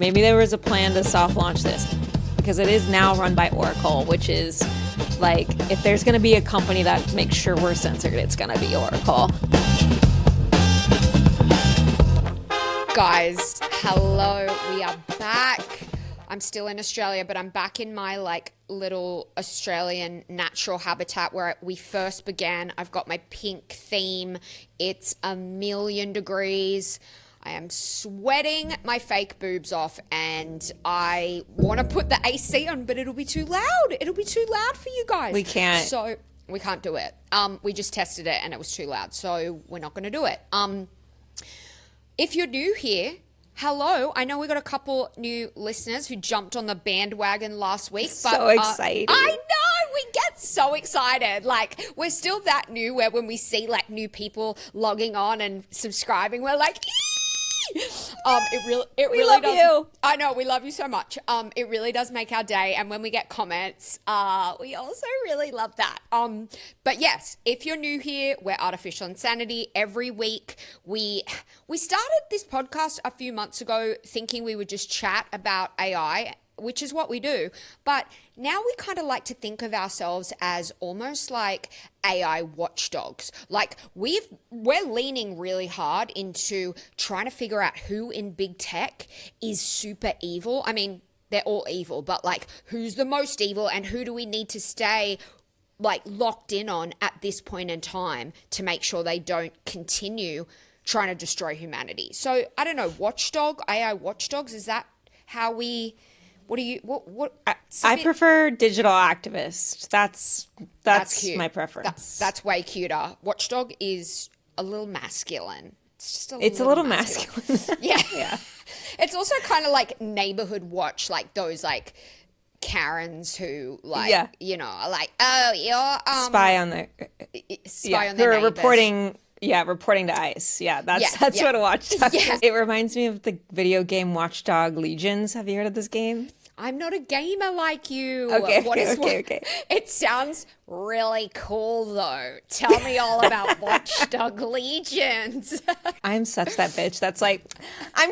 Maybe there was a plan to soft launch this because it is now run by Oracle, which is like, if there's going to be a company that makes sure we're censored, it's going to be Oracle. Guys, hello, we are back. I'm still in Australia, but I'm back in my little Australian natural habitat where we first began. I've got my pink theme. It's 1,000,000 degrees. I am sweating my fake boobs off and I want to put the AC on, but it'll be too loud. It'll be too loud for you guys. We can't. So we can't do it. We just tested it and it was too loud. So we're not going to do it. If you're new here, hello. I know we got a couple new listeners who jumped on the bandwagon last week. But, so excited. I know. We get so excited. Like, we're still that new where when we see new people logging on and subscribing, we're like, it really love does. you. I know, we love you so much. It really does make our day. And when we get comments, we also really love that. But yes, if you're new here, we're Artificial Insanity. Every week we started this podcast a few months ago thinking we would just chat about AI, which is what we do. But now we kind of like to think of ourselves as almost like AI watchdogs. Like we're leaning really hard into trying to figure out who in big tech is super evil. I mean, they're all evil, but who's the most evil and who do we need to stay locked in on at this point in time to make sure they don't continue trying to destroy humanity. So I don't know, AI watchdogs, is that how we... What do you, what? I prefer digital activist. That's cute. My preference. That's way cuter. Watchdog is a little masculine. It's just a little masculine. Yeah. Yeah. It's also kind of like neighborhood watch, like those Karens who you know, are like, oh, you're spy on their neighbors. Reporting to ICE. Yeah, that's what a watchdog is. It reminds me of the video game Watchdog Legions. Have you heard of this game? I'm not a gamer like you. Okay. It sounds really cool, though. Tell me all about Watchdog Legions. I'm such that bitch. That's I'm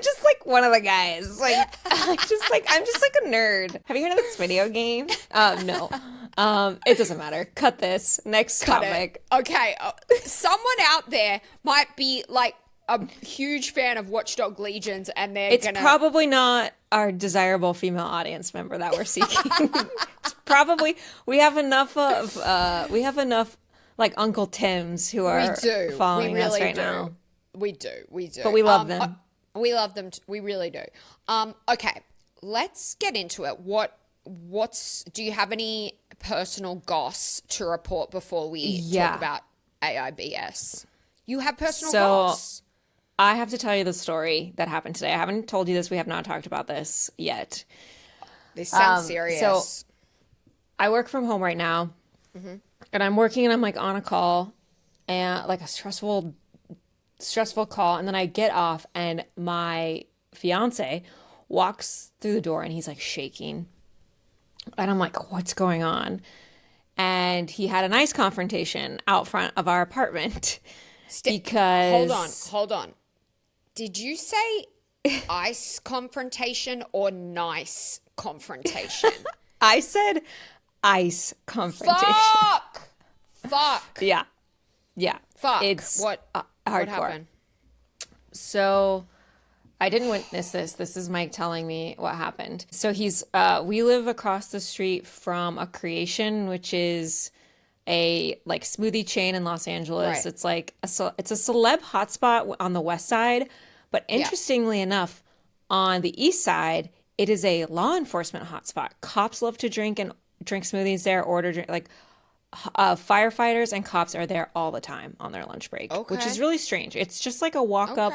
just one of the guys. I'm just a nerd. Have you heard of this video game? No. It doesn't matter. Cut this. Next topic. Okay. Someone out there might be a huge fan of Watchdog Legions, and it's probably not our desirable female audience member that we're seeking. It's probably we have enough Uncle Tims who are following us right now. We do. But we love them. We love them. We really do. Okay, let's get into it. Do you have any personal goss to report before we talk about AIBS? You have personal goss. I have to tell you the story that happened today. I haven't told you this. We have not talked about this yet. This sounds serious. So I work from home right now, and I'm working and I'm on a call, and a stressful call. And then I get off and my fiance walks through the door and he's shaking. And I'm what's going on? And he had a nice confrontation out front of our apartment. Because... Hold on. Did you say ice confrontation or nice confrontation? I said ice confrontation. Fuck. Yeah. Fuck. It's what happened? So I didn't witness this. This is Mike telling me what happened. So we live across the street from a Creation, which is a smoothie chain in Los Angeles. Right. It's a celeb hotspot on the west side, but interestingly enough, on the east side, it is a law enforcement hotspot. Cops love to drink smoothies there, firefighters and cops are there all the time on their lunch break, which is really strange. It's just a walk-up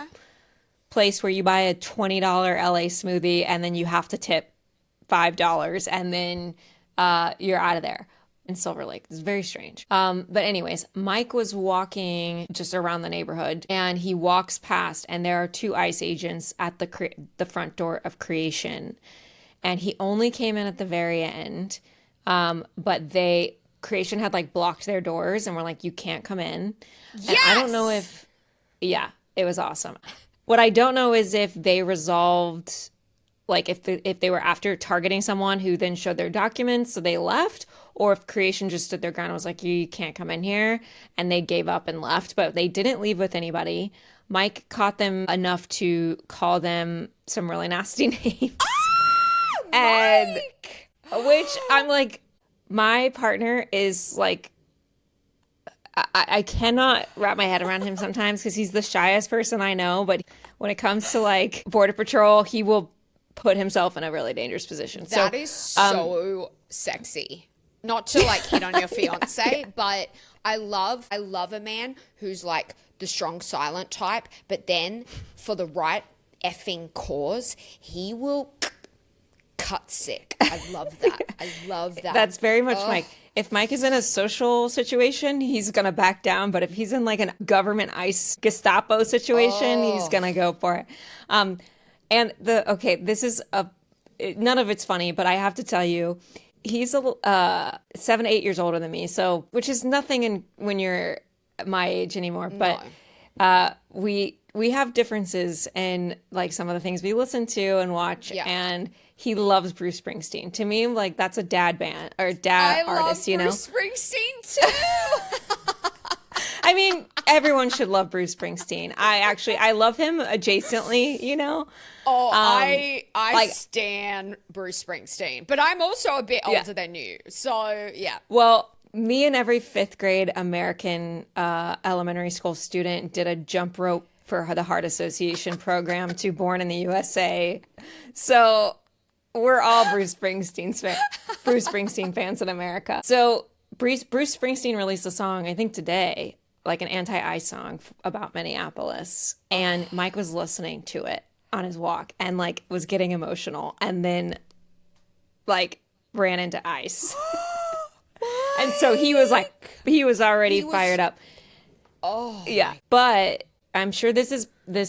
place where you buy a $20 LA smoothie and then you have to tip $5 and then you're out of there. In Silver Lake. It's very strange. But anyways, Mike was walking just around the neighborhood and he walks past and there are two ICE agents at the front door of Creation. And he only came in at the very end. But Creation had blocked their doors and were you can't come in. Yes! And I don't know it was awesome. What I don't know is if they resolved like if they were after targeting someone who then showed their documents, so they left, or if creation just stood their ground and was like, you can't come in here, and they gave up and left, but they didn't leave with anybody. Mike caught them enough to call them some really nasty names. And Mike! which I'm like, my partner is like, I cannot wrap my head around him sometimes because he's the shyest person I know. But when it comes to like Border Patrol, he will put himself in a really dangerous position. That is so sexy. Not to like hit on your fiance, but I love a man who's like the strong silent type, but then for the right effing cause, he will cut sick. I love that. I love that. That's very much Mike. If Mike is in a social situation, he's going to back down. But if he's in like a government ICE Gestapo situation, he's going to go for it. This is none of it's funny, but I have to tell you, he's 7 to 8 years older than me. So, which is nothing when you're my age anymore. But we have differences in like some of the things we listen to and watch. Yeah. And he loves Bruce Springsteen. To me, like that's a dad band or dad artist, you know? I love Bruce Springsteen too. I mean, everyone should love Bruce Springsteen. I love him adjacently, you know? Oh, I stan Bruce Springsteen, but I'm also a bit older than you. So, yeah. Well, me and every fifth grade American elementary school student did a jump rope for the Heart Association program to Born in the USA. So we're all Bruce Springsteen fans in America. So Bruce Springsteen released a song, I think today, like an anti-ICE song about Minneapolis. And Mike was listening to it on his walk and like was getting emotional and then like ran into ICE. And so he was already fired up. Oh. Yeah. But I'm sure this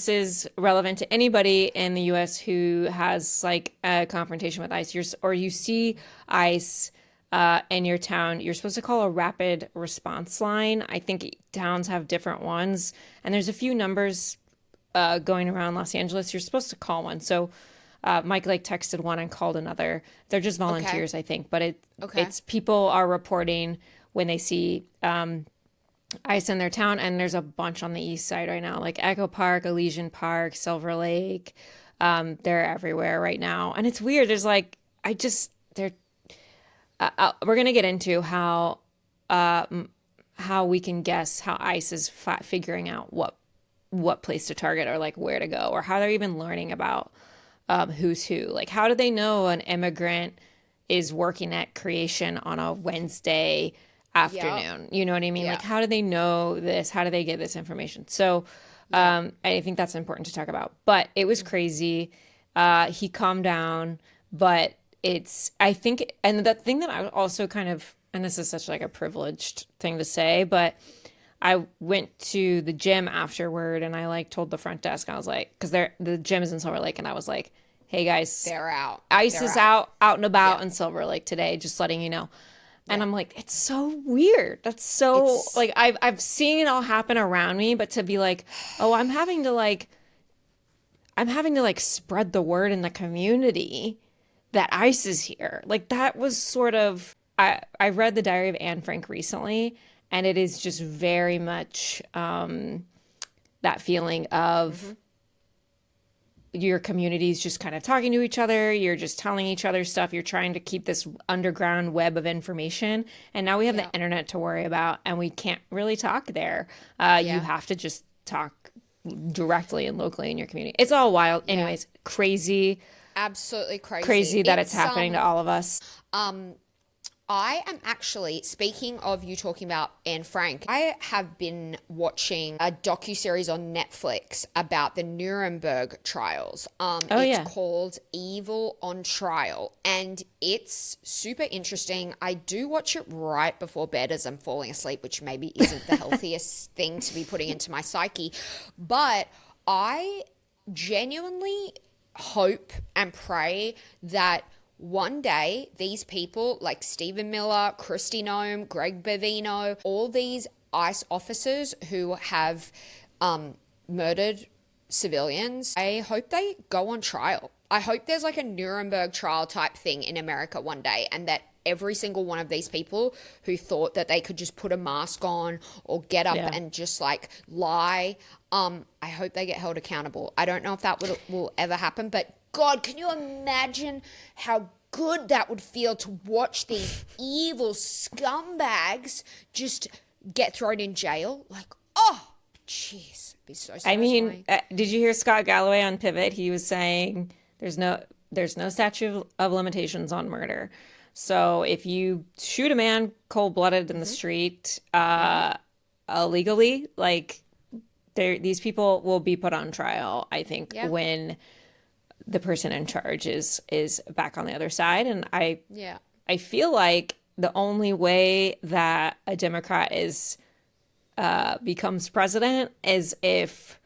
is relevant to anybody in the US who has like a confrontation with ICE or you see ICE in your town. You're supposed to call a rapid response line. I think towns have different ones, and there's a few numbers going around Los Angeles. You're supposed to call one. So Mike like texted one and called another. They're just volunteers, I think, but it's people are reporting when they see ICE in their town, and there's a bunch on the east side right now, like Echo Park, Elysian Park, Silver Lake. They're everywhere right now, and it's weird. There's like we're gonna get into how we can guess how ICE is figuring out what place to target or like where to go or how they're even learning about who's who. Like, how do they know an immigrant is working at Creation on a Wednesday afternoon? Yep. You know what I mean? Yep. Like, how do they know this? How do they get this information? So I think that's important to talk about. But it was crazy. He calmed down, but I think, and the thing that I also kind of, and this is such like a privileged thing to say, but I went to the gym afterward and I like told the front desk, I was like, because the gym is in Silver Lake, and I was like, hey guys, they're out. ICE is out and about in Silver Lake today, just letting you know. And I'm like, it's so weird. That's so like I've seen it all happen around me, but to be like, oh, I'm having to like spread the word in the community that ICE is here. Like that was sort of I read The Diary of Anne Frank recently, and it is just very much that feeling of your community's just kind of talking to each other. You're just telling each other stuff. You're trying to keep this underground web of information. And now we have the internet to worry about, and we can't really talk there. You have to just talk directly and locally in your community. It's all wild. Anyways, crazy. Absolutely crazy. Crazy that it's happening to all of us. I am actually, speaking of you talking about Anne Frank, I have been watching a docuseries on Netflix about the Nuremberg trials. It's called Evil on Trial, and it's super interesting. I do watch it right before bed as I'm falling asleep, which maybe isn't the healthiest thing to be putting into my psyche, but I genuinely hope and pray that one day these people like Stephen Miller, Kristi Noem, Greg Bavino, all these ICE officers who have murdered civilians, I hope they go on trial. I hope there's like a Nuremberg trial type thing in America one day, and that every single one of these people who thought that they could just put a mask on or get up and just like lie, I hope they get held accountable. I don't know if that will ever happen, but God, can you imagine how good that would feel to watch these evil scumbags just get thrown in jail? Like, oh, jeez, it'd be so I mean, satisfying. did you hear Scott Galloway on Pivot? He was saying there's no statute of limitations on murder. So if you shoot a man cold-blooded in the street illegally, like these people will be put on trial, I think, when the person in charge is back on the other side. And I feel like the only way that a Democrat becomes president is if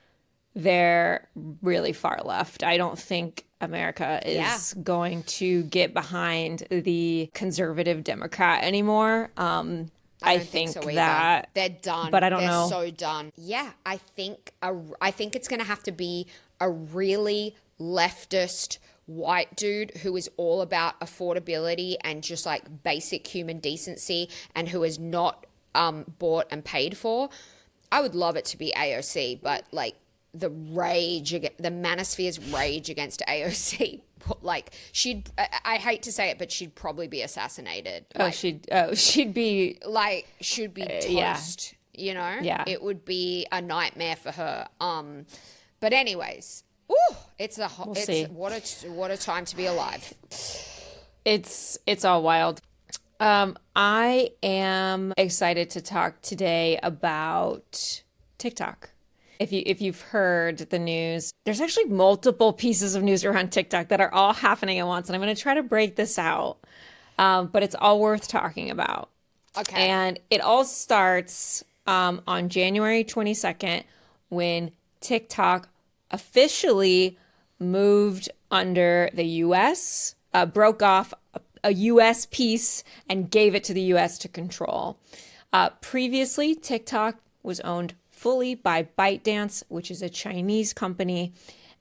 they're really far left. I don't think America is going to get behind the conservative Democrat anymore. I think so that they're done, but I don't know. They're so done. Yeah, I think it's going to have to be a really leftist white dude who is all about affordability and just like basic human decency, and who is not bought and paid for. I would love it to be AOC, but like the manosphere's rage against AOC, like I hate to say it, but she'd probably be assassinated. Like, she'd be toast. You know, it would be a nightmare for her. But anyways, what a time to be alive. It's all wild. I am excited to talk today about TikTok. If you've heard the news, there's actually multiple pieces of news around TikTok that are all happening at once, and I'm going to try to break this out. But it's all worth talking about. Okay. And it all starts on January 22nd when TikTok officially moved under the U.S., broke off a U.S. piece and gave it to the U.S. to control. Previously, TikTok was owned fully by ByteDance, which is a Chinese company.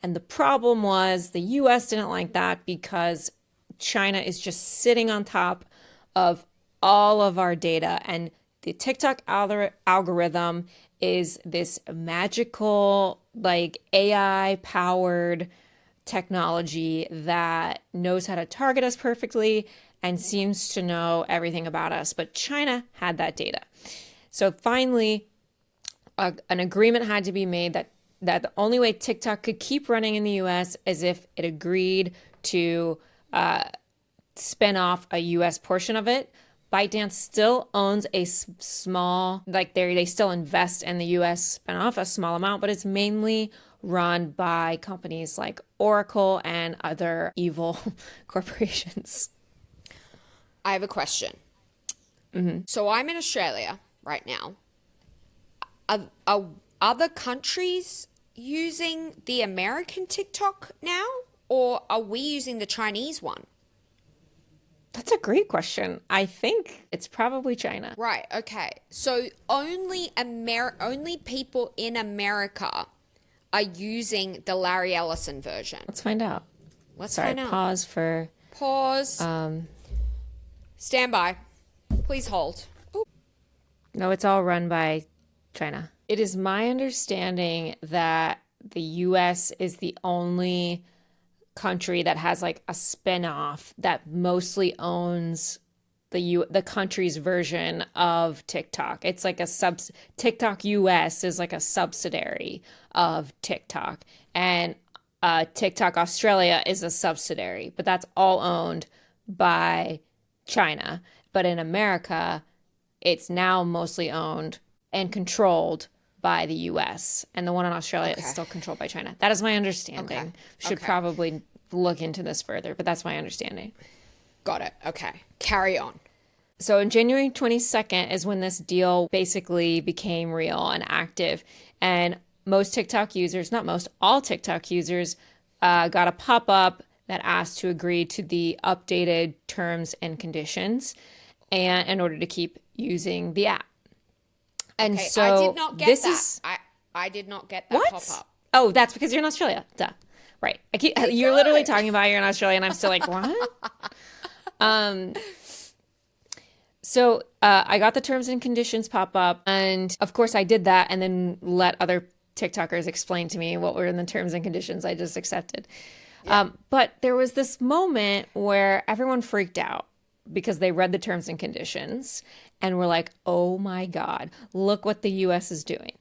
And the problem was the U.S. didn't like that because China is just sitting on top of all of our data. And the TikTok algorithm is this magical, like AI-powered technology that knows how to target us perfectly and seems to know everything about us. But China had that data. So finally, an agreement had to be made that the only way TikTok could keep running in the U.S. is if it agreed to spin off a U.S. portion of it. ByteDance still owns a small, like they still invest in the U.S. spin off a small amount, but it's mainly run by companies like Oracle and other evil corporations. I have a question. Mm-hmm. So I'm in Australia right now. Are other countries using the American TikTok now, or are we using the Chinese one? That's a great question. I think it's probably China. Right, okay. So only people in America are using the Larry Ellison version. Let's find out. Let's find out. Pause. Stand by. Please hold. Ooh. No, it's all run by China. It is my understanding that the U.S. is the only country that has like a spin-off that mostly owns the country's version of TikTok. It's like TikTok US is like a subsidiary of TikTok, and TikTok Australia is a subsidiary, but that's all owned by China. But in America, it's now mostly owned and controlled by the US, and the one in Australia is still controlled by China. That is my understanding. Should probably look into this further, but that's my understanding. Got it. Okay. Carry on. So on January 22nd is when this deal basically became real and active. And most TikTok users, not most, all TikTok users got a pop-up that asked to agree to the updated terms and conditions and in order to keep using the app. And so I did not get that. I did not get that pop-up. Oh, that's because you're in Australia. Duh. Right. You're literally talking about you're in Australia, and I'm still like, what? So I got the terms and conditions pop up, and of course I did that, and then let other TikTokers explain to me what were in the terms and conditions I just accepted. Yeah. But there was this moment where everyone freaked out because they read the terms and conditions and were like, oh my God, look what the US is doing.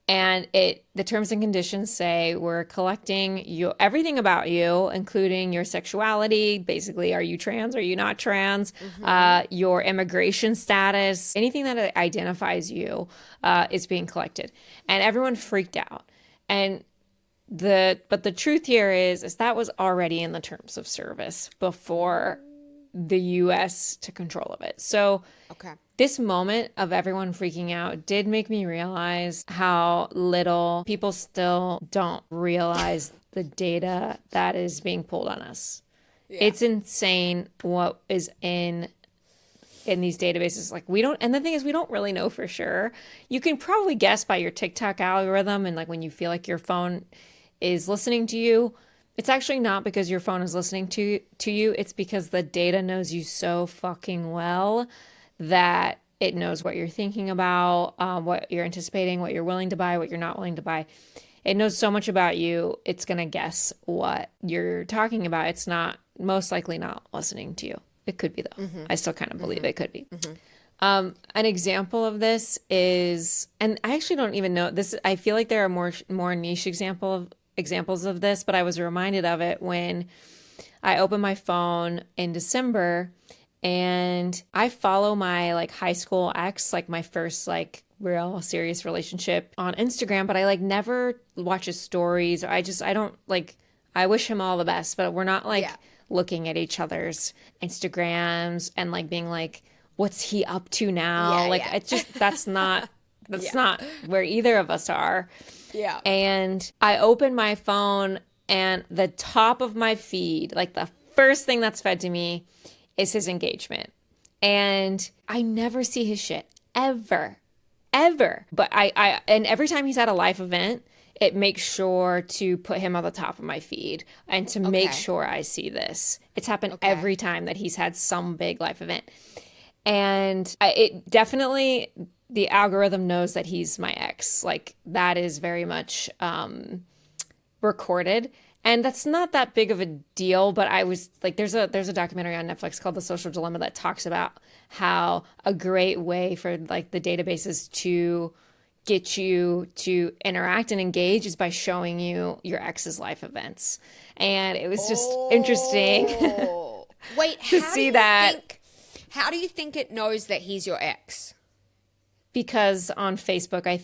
And the terms and conditions say we're collecting everything about you, including your sexuality. Basically, are you trans? Are you not trans? Your immigration status, anything that identifies you is being collected. And everyone freaked out. But the truth here is that was already in the terms of service before the US took control of it. So this moment of everyone freaking out did make me realize how little people still don't realize the data that is being pulled on us. Yeah. It's insane what is in these databases. Like and the thing is, we don't really know for sure. You can probably guess by your TikTok algorithm, and like when you feel like your phone is listening to you. It's actually not because your phone is listening to you. It's because the data knows you so fucking well that it knows what you're thinking about, what you're anticipating, what you're willing to buy, what you're not willing to buy. It knows so much about you, it's going to guess what you're talking about. It's most likely not listening to you. It could be, though. Mm-hmm. I still kind of believe it could be. Mm-hmm. An example of this is, and I actually don't even know this. I feel like there are more niche examples of this, but I was reminded of it when I opened my phone in December, and I follow my like high school ex, like my first like real serious relationship, on Instagram, but I like never watch his stories. I don't like, I wish him all the best, but we're not like looking at each other's Instagrams and like being like, what's he up to now? It's just, that's not where either of us are. Yeah. And I open my phone, and the top of my feed, like the first thing that's fed to me, is his engagement. And I never see his shit ever. But and every time he's at a live event, it makes sure to put him on the top of my feed and to make sure I see this. It's happened every time that he's had some big live event. And it definitely, the algorithm knows that he's my ex. Like, that is very much recorded. And that's not that big of a deal, but I was like, there's a documentary on Netflix called The Social Dilemma that talks about how a great way for like the databases to get you to interact and engage is by showing you your ex's life events. And it was just interesting Wait, to see that. How do you think it knows that he's your ex? Because on Facebook, I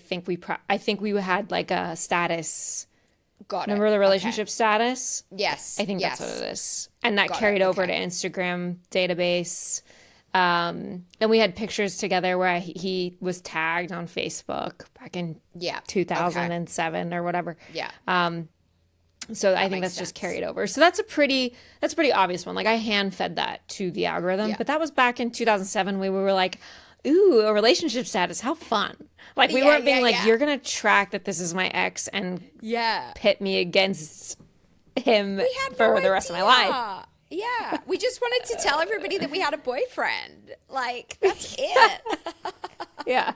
think we had like a status. Got it. Remember the relationship status? Yes. I think that's what it is. And that carried over to Instagram database. And we had pictures together where he was tagged on Facebook back in 2007 or whatever. Yeah. So I think that's just carried over. So that's a pretty obvious one. Like, I hand fed that to the algorithm, but that was back in 2007 when we were like, ooh, a relationship status, how fun. Like, we weren't being like, you're going to track that this is my ex and pit me against him for the rest of my life. Yeah. We just wanted to tell everybody that we had a boyfriend. Like, that's it. Yeah.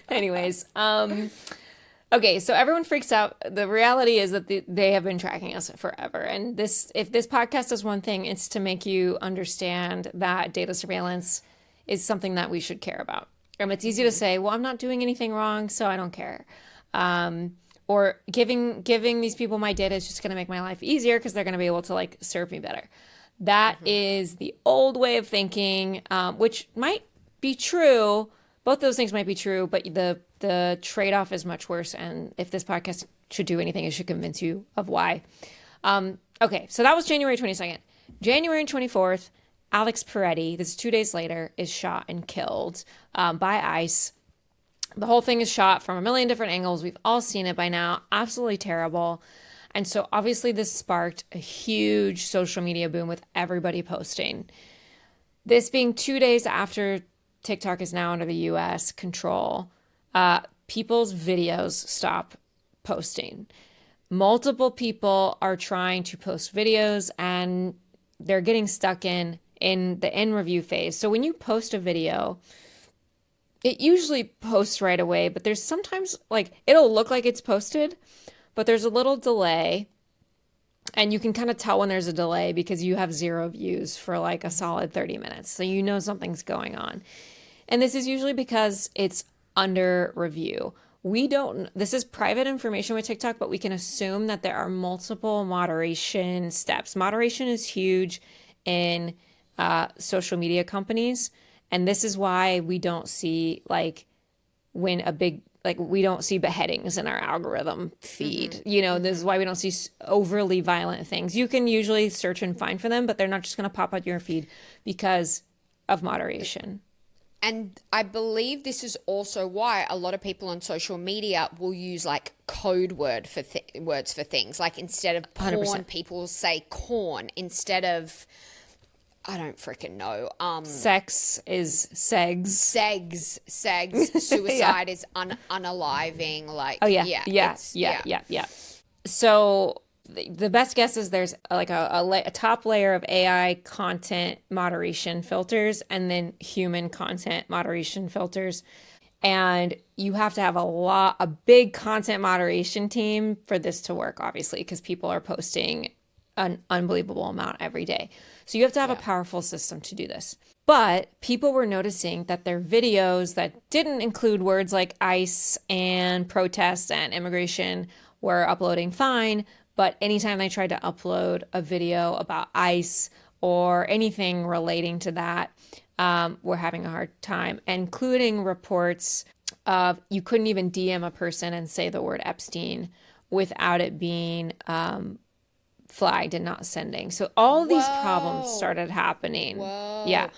Anyways, okay, so everyone freaks out. The reality is that they have been tracking us forever. And if this podcast does one thing, it's to make you understand that data surveillance is something that we should care about. It's easy to say, well, I'm not doing anything wrong, so I don't care. Or giving these people my data is just going to make my life easier because they're going to be able to like serve me better. That is the old way of thinking, which might be true. Both those things might be true, but the trade-off is much worse. And if this podcast should do anything, it should convince you of why. Okay, so that was January 22nd. January 24th, Alex Peretti, this is 2 days later, is shot and killed by ICE. The whole thing is shot from a million different angles. We've all seen it by now. Absolutely terrible. And so obviously this sparked a huge social media boom with everybody posting. This being 2 days after TikTok is now under the US control, people's videos stop posting. multiple people are trying to post videos and they're getting stuck in the in review phase. So when you post a video, it usually posts right away, but there's sometimes like it'll look like it's posted, but there's a little delay. And you can kind of tell when there's a delay because you have 0 views for like a solid 30 minutes. So you know something's going on. And this is usually because it's under review. This is private information with TikTok, but we can assume that there are multiple moderation steps. Moderation is huge in social media companies. And this is why we don't see we don't see beheadings in our algorithm feed. This is why we don't see overly violent things. You can usually search and find for them, but they're not just going to pop out your feed because of moderation. And I believe this is also why a lot of people on social media will use like code words for things. Like instead of porn, 100%. people say corn. Instead of, I don't freaking know. Sex is segs. Segs. Suicide is unaliving. Like, Oh yeah. So the best guess is there's like a top layer of AI content moderation filters and then human content moderation filters. And you have to have a big content moderation team for this to work, obviously, because people are posting an unbelievable amount every day. So you have to have a powerful system to do this. But people were noticing that their videos that didn't include words like ICE and protest and immigration were uploading fine. But anytime they tried to upload a video about ICE or anything relating to that, we're having a hard time, including reports of you couldn't even DM a person and say the word Epstein without it being flagged and not sending. So all these problems started happening. Whoa. Yeah.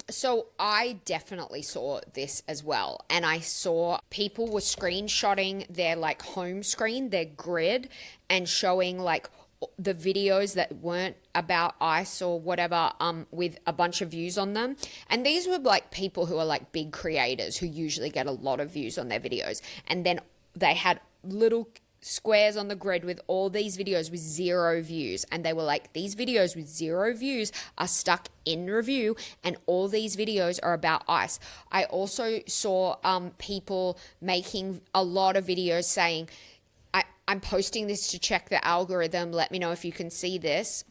So I definitely saw this as well. And I saw people were screenshotting their like home screen, their grid, and showing like the videos that weren't about ICE or whatever with a bunch of views on them. And these were like people who are like big creators who usually get a lot of views on their videos. And then they had little squares on the grid with all these videos with 0 views, and they were like, these videos with 0 views are stuck in review and all these videos are about ICE. I also saw people making a lot of videos saying, I'm posting this to check the algorithm, let me know if you can see this.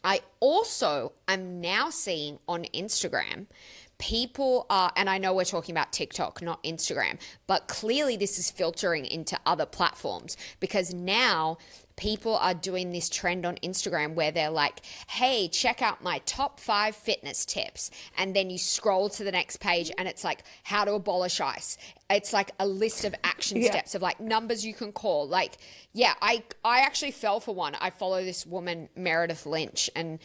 I also am now seeing on Instagram people are, and I know we're talking about TikTok, not Instagram, but clearly this is filtering into other platforms because now people are doing this trend on Instagram where they're like, hey, check out my top 5 fitness tips. And then you scroll to the next page and it's like how to abolish ICE. It's like a list of action steps of like numbers you can call. Like, yeah, I actually fell for one. I follow this woman, Meredith Lynch, and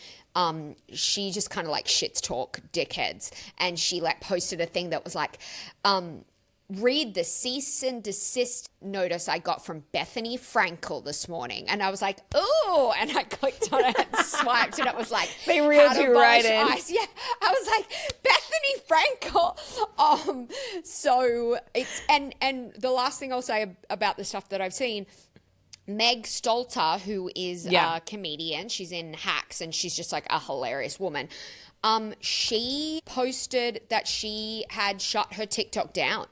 she just kind of like shits talk dickheads. And she like posted a thing that was like, read the cease and desist notice I got from Bethany Frankel this morning. And I was like, ooh, and I clicked on it and swiped and it was like, they reeled you right in. ICE. Yeah, I was like, Bethany Frankel. So it's, and the last thing I'll say about the stuff that I've seen, Meg Stalter, who is a comedian, she's in Hacks and she's just like a hilarious woman. She posted that she had shut her TikTok down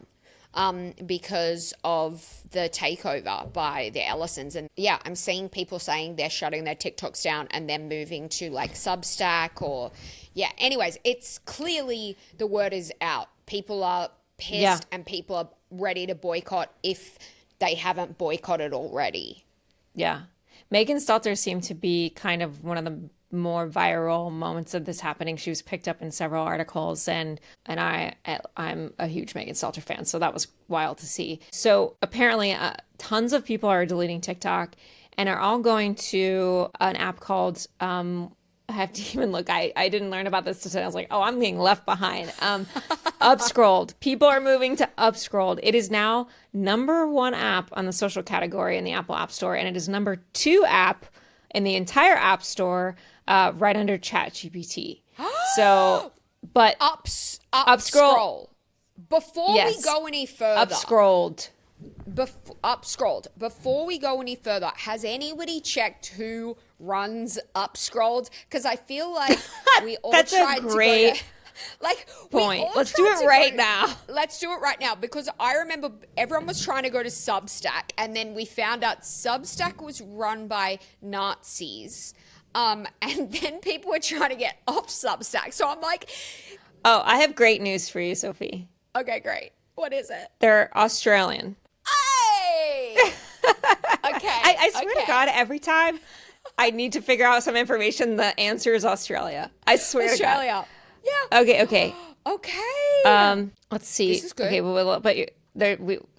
because of the takeover by the Ellisons. And yeah, I'm seeing people saying they're shutting their TikToks down and they're moving to like Substack or, yeah. Anyways, it's clearly the word is out. People are pissed and people are ready to boycott if they haven't boycotted already. Yeah. Megan Stalter seemed to be kind of one of the more viral moments of this happening. She was picked up in several articles and I'm a huge Megan Stalter fan, so that was wild to see. So apparently tons of people are deleting TikTok and are all going to an app called I have to even look. I didn't learn about this today. I was like, oh, I'm being left behind. Upscrolled. People are moving to Upscrolled. It is now #1 app on the social category in the Apple App Store, and it is #2 app in the entire App Store, right under ChatGPT. So, but Upscroll. Before we go any further. Upscrolled. Up scrolled. Before we go any further, has anybody checked who runs Up Scrolled? Because I feel like we all That's tried a great to go like point. Let's do it right now. Let's do it right now, because I remember everyone was trying to go to Substack, and then we found out Substack was run by Nazis. And then people were trying to get off Substack. So I'm like, oh, I have great news for you, Sophie. Okay, great. What is it? They're Australian. Hey! Okay. I swear to God, every time I need to figure out some information, the answer is Australia. I swear to God. Australia. Yeah. Okay. Okay. Let's see. This is good. Okay,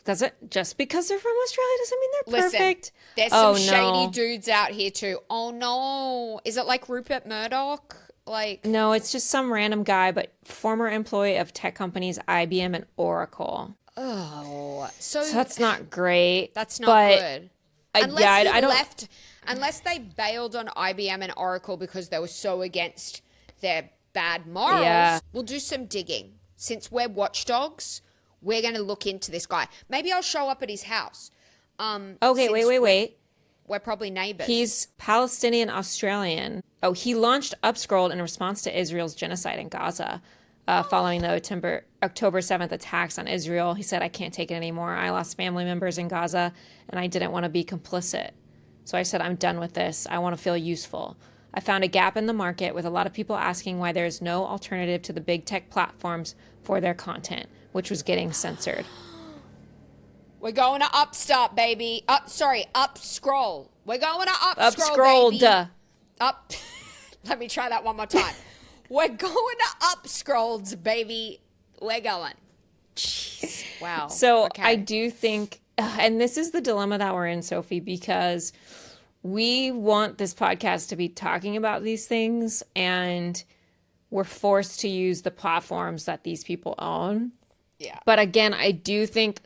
does it just because they're from Australia doesn't mean they're perfect? There's some shady dudes out here too. Oh no. Is it like Rupert Murdoch? Like No, it's just some random guy, but former employee of tech companies IBM and Oracle. Oh. So that's not great. That's not good. Unless they bailed on IBM and Oracle because they were so against their bad morals, we'll do some digging. Since we're watchdogs, we're going to look into this guy. Maybe I'll show up at his house. Okay, wait. We're probably neighbors. He's Palestinian Australian. Oh, he launched Upscrolled in response to Israel's genocide in Gaza. Following the October 7th attacks on Israel. He said, I can't take it anymore. I lost family members in Gaza, and I didn't want to be complicit. So I said, I'm done with this. I want to feel useful. I found a gap in the market with a lot of people asking why there's no alternative to the big tech platforms for their content, which was getting censored. We're going to Upstart, baby. Up Scroll. We're going to Up Scroll, baby. Up. Let me try that one more time. We're going to Up Scrolls, baby. We're going. Jeez. Wow. So okay. I do think, and this is the dilemma that we're in, Sophie, because we want this podcast to be talking about these things, and we're forced to use the platforms that these people own. Yeah. But again, I think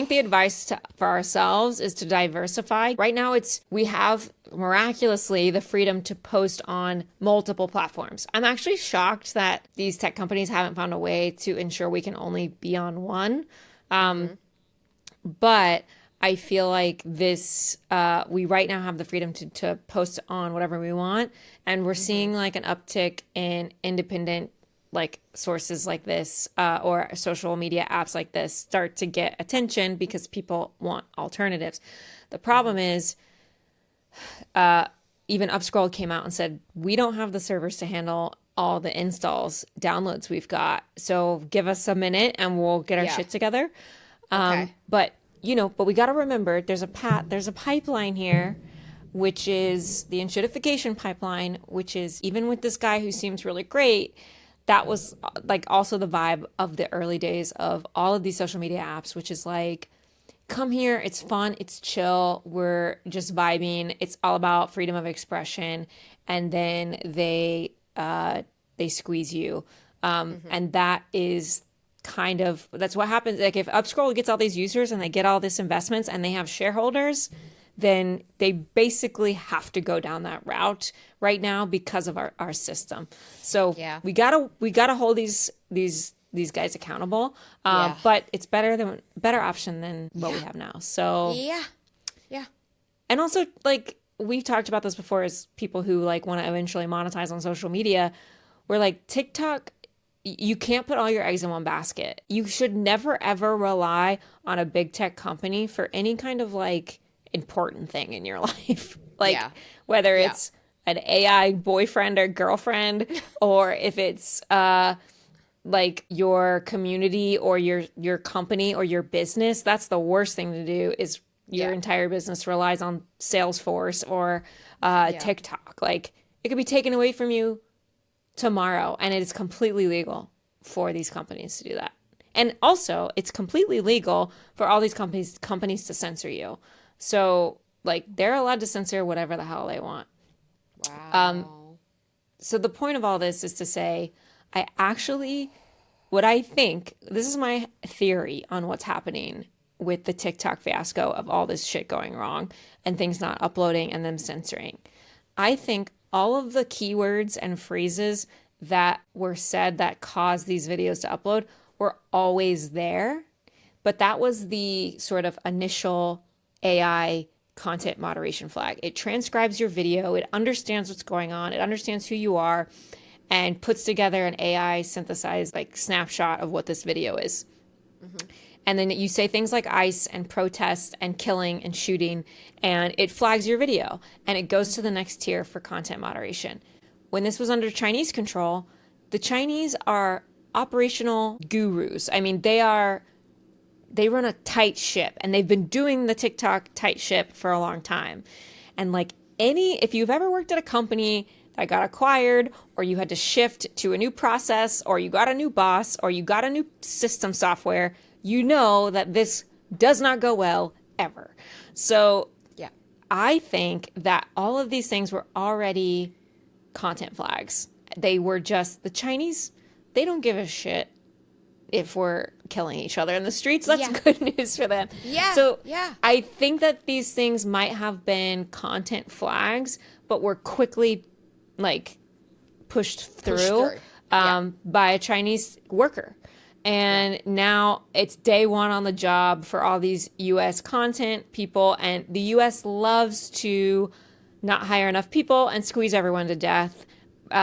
the advice for ourselves is to diversify. Right now, we have miraculously the freedom to post on multiple platforms. I'm actually shocked that these tech companies haven't found a way to ensure we can only be on one. But I feel like we right now have the freedom to post on whatever we want. And we're seeing like an uptick in independent like sources like this or social media apps like this start to get attention because people want alternatives. The problem is even Upscroll came out and said, we don't have the servers to handle all the installs, downloads we've got. So give us a minute and we'll get our shit together. Okay. But we got to remember there's a pipeline here, which is the enshittification pipeline, which is even with this guy who seems really great, that was like also the vibe of the early days of all of these social media apps, which is like, come here, it's fun, it's chill, we're just vibing, it's all about freedom of expression, and then they squeeze you, and that's what happens. Like if Upscroll gets all these users and they get all these investments and they have shareholders, then they basically have to go down that route right now because of our system. So we gotta hold these guys accountable. But it's better option than what we have now. So yeah. And also like we've talked about this before as people who like want to eventually monetize on social media. We're like TikTok. You can't put all your eggs in one basket. You should never ever rely on a big tech company for any kind of like important thing in your life. Whether it's an AI boyfriend or girlfriend, or if it's like your community or your company or your business. That's the worst thing to do is your entire business relies on Salesforce or TikTok. Like it could be taken away from you tomorrow, and it is completely legal for these companies to do that. And also it's completely legal for all these companies to censor you. So like they're allowed to censor whatever the hell they want. Wow. So the point of all this is to say, what I think, this is my theory on what's happening with the TikTok fiasco of all this shit going wrong and things not uploading and them censoring. I think all of the keywords and phrases that were said that caused these videos to upload were always there. But that was the sort of initial AI content moderation flag. It transcribes your video, it understands what's going on, it understands who you are, and puts together an AI synthesized like snapshot of what this video is. Mm-hmm. And then you say things like ICE and protest and killing and shooting, and it flags your video and it goes to the next tier for content moderation. When this was under Chinese control, the Chinese are operational gurus. I mean, they run a tight ship, and they've been doing the TikTok tight ship for a long time. And like if you've ever worked at a company that got acquired, or you had to shift to a new process, or you got a new boss, or you got a new system software, you know that this does not go well ever. So yeah, I think that all of these things were already content flags. They were just the Chinese. They don't give a shit if we're killing each other in the streets. That's good news for them. Yeah. So I think that these things might have been content flags, but were quickly like pushed through. By a Chinese worker. And now it's day one on the job for all these U.S. content people. And the U.S. loves to not hire enough people and squeeze everyone to death,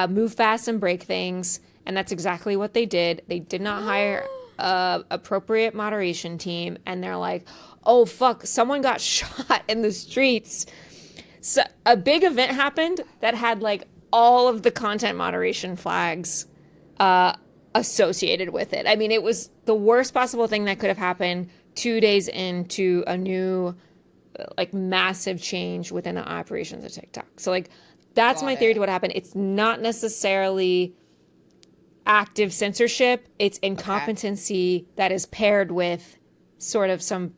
move fast and break things. And that's exactly what they did. They did not hire a appropriate moderation team. And they're like, oh, fuck, someone got shot in the streets. So a big event happened that had like all of the content moderation flags associated with it. I mean, it was the worst possible thing that could have happened 2 days into a new, like, massive change within the operations of TikTok. So, like, that's my theory to what happened. It's not necessarily active censorship. It's incompetency that is paired with sort of some,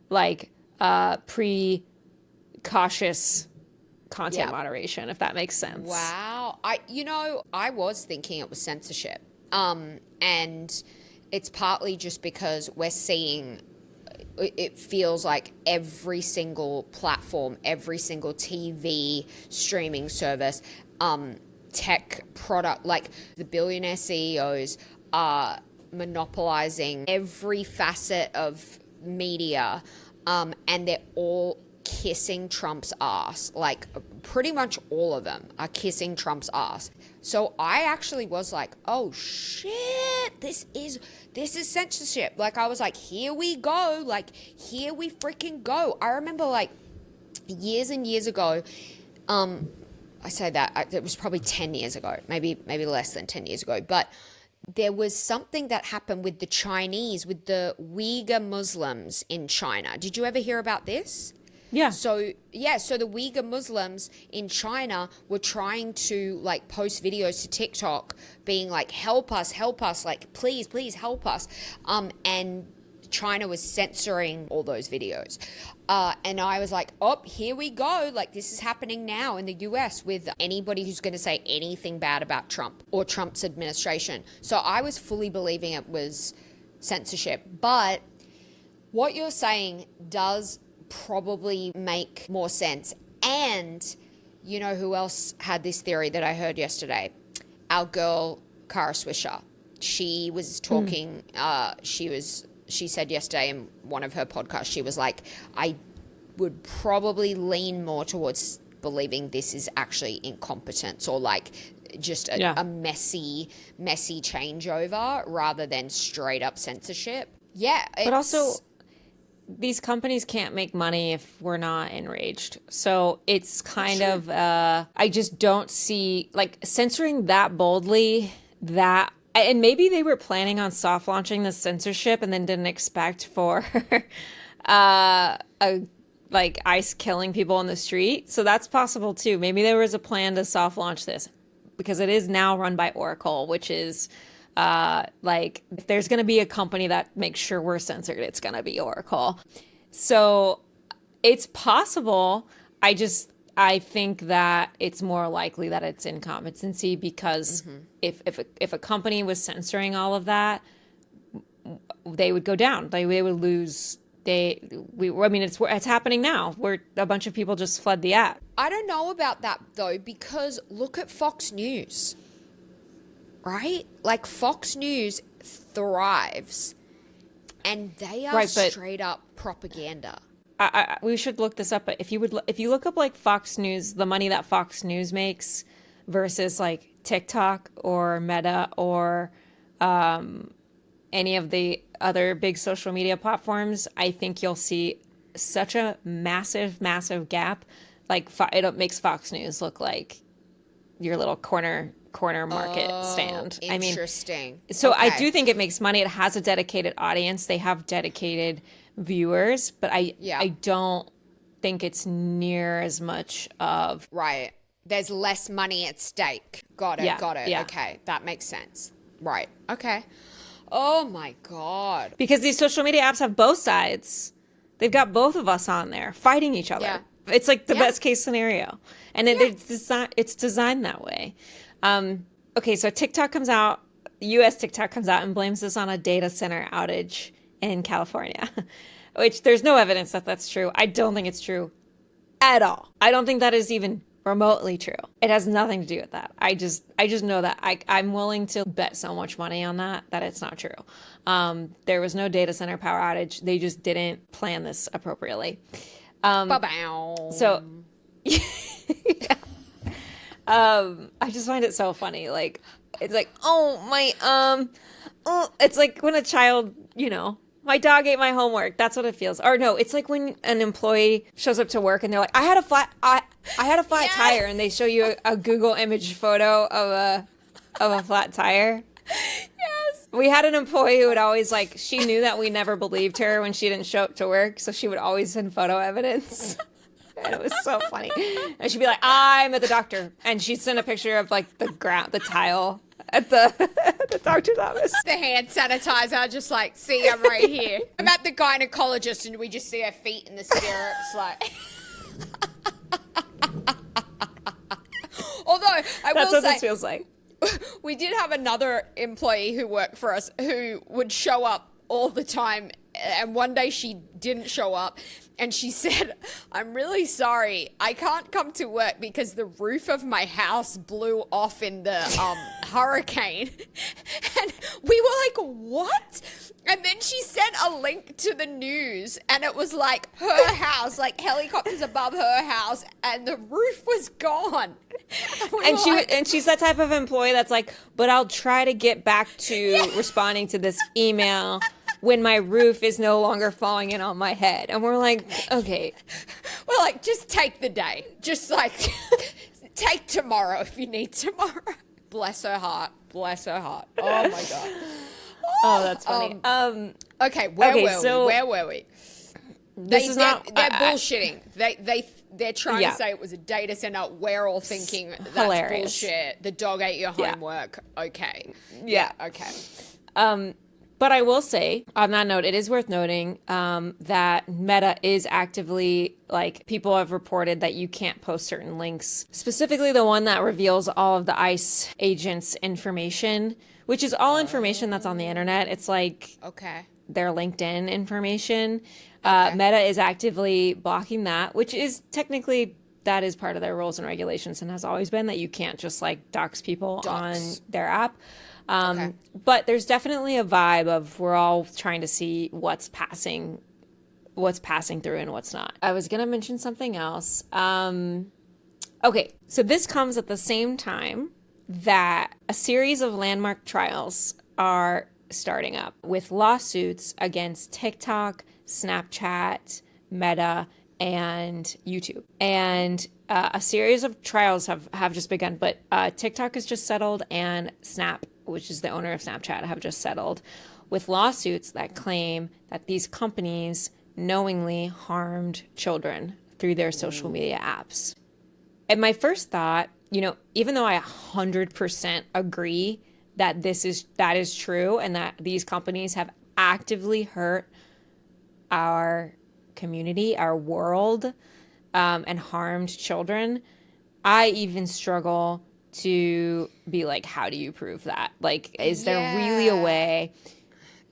like, pre-cautious content moderation, if that makes sense. Wow. I was thinking it was censorship. And it's partly just because we're seeing, it feels like every single platform, every single TV streaming service, tech product, like the billionaire CEOs are monopolizing every facet of media, and they're all kissing Trump's ass. Like pretty much all of them are kissing Trump's ass. So I actually was like, oh shit, this is censorship. Like I was like, here we go. Like here we freaking go. I remember like years and years ago, I say that it was probably 10 years ago, maybe less than 10 years ago, but there was something that happened with the Chinese, with the Uyghur Muslims in China. Did you ever hear about this? Yeah. So the Uyghur Muslims in China were trying to like post videos to TikTok being like, help us, like, please help us. And China was censoring all those videos. And I was like, oh, here we go. Like this is happening now in the US with anybody who's going to say anything bad about Trump or Trump's administration. So I was fully believing it was censorship. But what you're saying does probably make more sense. And you know who else had this theory that I heard yesterday? Our girl Kara Swisher. She was talking, she said yesterday in one of her podcasts, she was like, I would probably lean more towards believing this is actually incompetence or like just a messy changeover rather than straight up censorship. Yeah. But also, these companies can't make money if we're not enraged. So it's kind of, I just don't see, like, censoring that boldly, that, and maybe they were planning on soft launching the censorship and then didn't expect for, like, ICE killing people in the street. So that's possible too. Maybe there was a plan to soft launch this because it is now run by Oracle, which is, like, if there's going to be a company that makes sure we're censored, it's going to be Oracle. So it's possible. I think that it's more likely that it's incompetency because if a company was censoring all of that, they would go down. They would lose. I mean, it's happening now where a bunch of people just fled the app. I don't know about that though, because look at Fox News. Right? Like Fox News thrives And they are Right, but straight up propaganda. we should look this up. But if you look up like Fox News, the money that Fox News makes versus like TikTok or Meta or any of the other big social media platforms, I think you'll see such a massive, massive gap. Like it makes Fox News look like your little corner market stand. I mean, Interesting. so I Okay. do think it makes money. It has a dedicated audience. They have dedicated viewers, but Yeah. I don't think it's near as much of Right. There's less money at stake. Got it. yeah, Got it. yeah. Okay. That makes sense. Right. Okay. Oh my God. Because these social media apps have both sides. They've got both of us on there fighting each other. Yeah. It's like the Yeah. best case scenario. And it's designed that way. Okay, so TikTok comes out, US TikTok comes out and blames this on a data center outage in California, which there's no evidence that that's true. I don't think it's true at all. I don't think that is even remotely true. It has nothing to do with that. I just know that I'm willing to bet so much money on that it's not true. There was no data center power outage. They just didn't plan this appropriately. Ba-bow. So I just find it so funny. Like it's like, oh my it's like when a child, my dog ate my homework. That's what it feels. Or no, it's like when an employee shows up to work and they're like, I had a flat Yes. tire, and they show you a Google image photo of a flat tire. Yes. We had an employee who would always she knew that we never believed her when she didn't show up to work, so she would always send photo evidence. And it was so funny. And she'd be like, I'm at the doctor. And she'd send a picture of the tile at the doctor's office. The hand sanitizer, just like, see, I'm right here. I'm at the gynecologist and we just see her feet in the stirrups, like. Although, I That's will what say, this feels like. we did have another employee who worked for us who would show up all the time, and one day she didn't show up and she said, I'm really sorry, I can't come to work because the roof of my house blew off in the hurricane. And we were like, what? And then she sent a link to the news, and it was like her house, like helicopters above her house, and the roof was gone. And she's that type of employee that's like, but I'll try to get back to responding to this email when my roof is no longer falling in on my head. And we're like, okay. We're like, just take the day. Just like, take tomorrow if you need tomorrow. Bless her heart. Bless her heart. Oh my God. Oh, that's funny. Okay, where were we? They're bullshitting. They're trying to say it was a data center. We're all thinking that's hilarious. bullshit. The dog ate your homework. Okay. Yeah. Okay. But I will say, on that note, it is worth noting that Meta is actively, people have reported that you can't post certain links, specifically the one that reveals all of the ICE agents' information, which is all information that's on the internet. It's like their LinkedIn information. Meta is actively blocking that, which is technically, that is part of their rules and regulations and has always been that you can't just dox people on their app. But there's definitely a vibe of we're all trying to see what's passing through and what's not. I was going to mention something else. Okay, so this comes at the same time that a series of landmark trials are starting up with lawsuits against TikTok, Snapchat, Meta, and YouTube. And a series of trials have just begun, but TikTok has just settled, and Snap, which is the owner of Snapchat, have just settled with lawsuits that claim that these companies knowingly harmed children through their social media apps. And my first thought, even though I 100% agree that that is true and that these companies have actively hurt our community, our world, and harmed children, I even struggle to be like, how do you prove that? Is there really a way?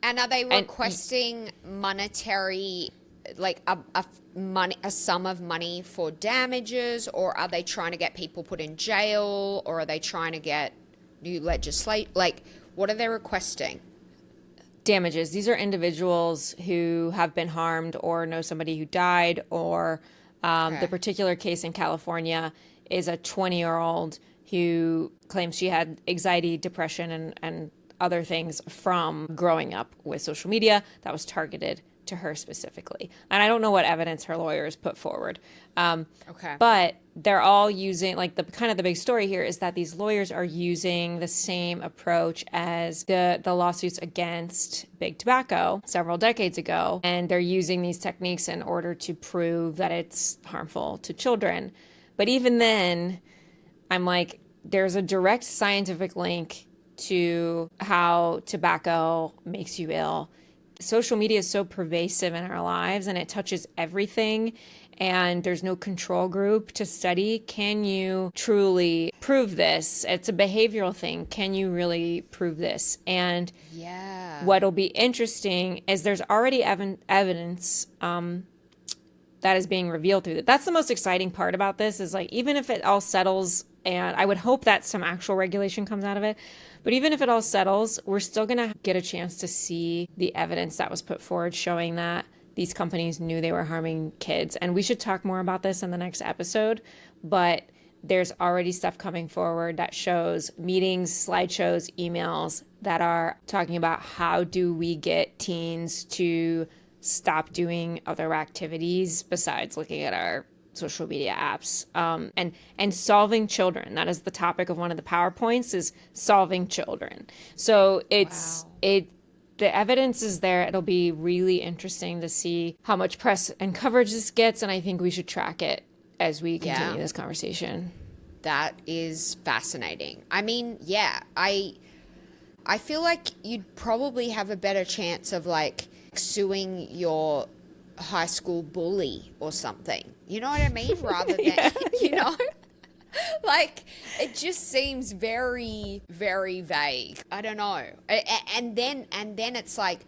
And are they requesting monetary, a sum of money for damages, or are they trying to get people put in jail, or are they trying to get new legislation? What are they requesting? damages. These are individuals who have been harmed or know somebody who died, or the particular case in California is a 20-year-old who claims she had anxiety, depression, and other things from growing up with social media that was targeted to her specifically. And I don't know what evidence her lawyers put forward. But they're all using, like, the big story here is that these lawyers are using the same approach as the lawsuits against big tobacco several decades ago. And they're using these techniques in order to prove that it's harmful to children. But even then, I'm like, there's a direct scientific link to how tobacco makes you ill. Social media is so pervasive in our lives and it touches everything, and there's no control group to study. Can you truly prove this? It's a behavioral thing. Can you really prove this? And what'll be interesting is there's already evidence that is being revealed through that. That's the most exciting part about this, is like, even if it all settles, and I would hope that some actual regulation comes out of it, but even if it all settles, we're still going to get a chance to see the evidence that was put forward showing that these companies knew they were harming kids. And we should talk more about this in the next episode, but there's already stuff coming forward that shows meetings, slideshows, emails that are talking about how do we get teens to stop doing other activities besides looking at our social media apps, and solving children. That is the topic of one of the PowerPoints, is solving children. So the evidence is there. It'll be really interesting to see how much press and coverage this gets, and I think we should track it as we continue this conversation. That is fascinating. I mean, I feel like you'd probably have a better chance of like suing your high school bully or something. You know what I mean? Rather than, you know, like, it just seems very, very vague. I don't know. And then it's like,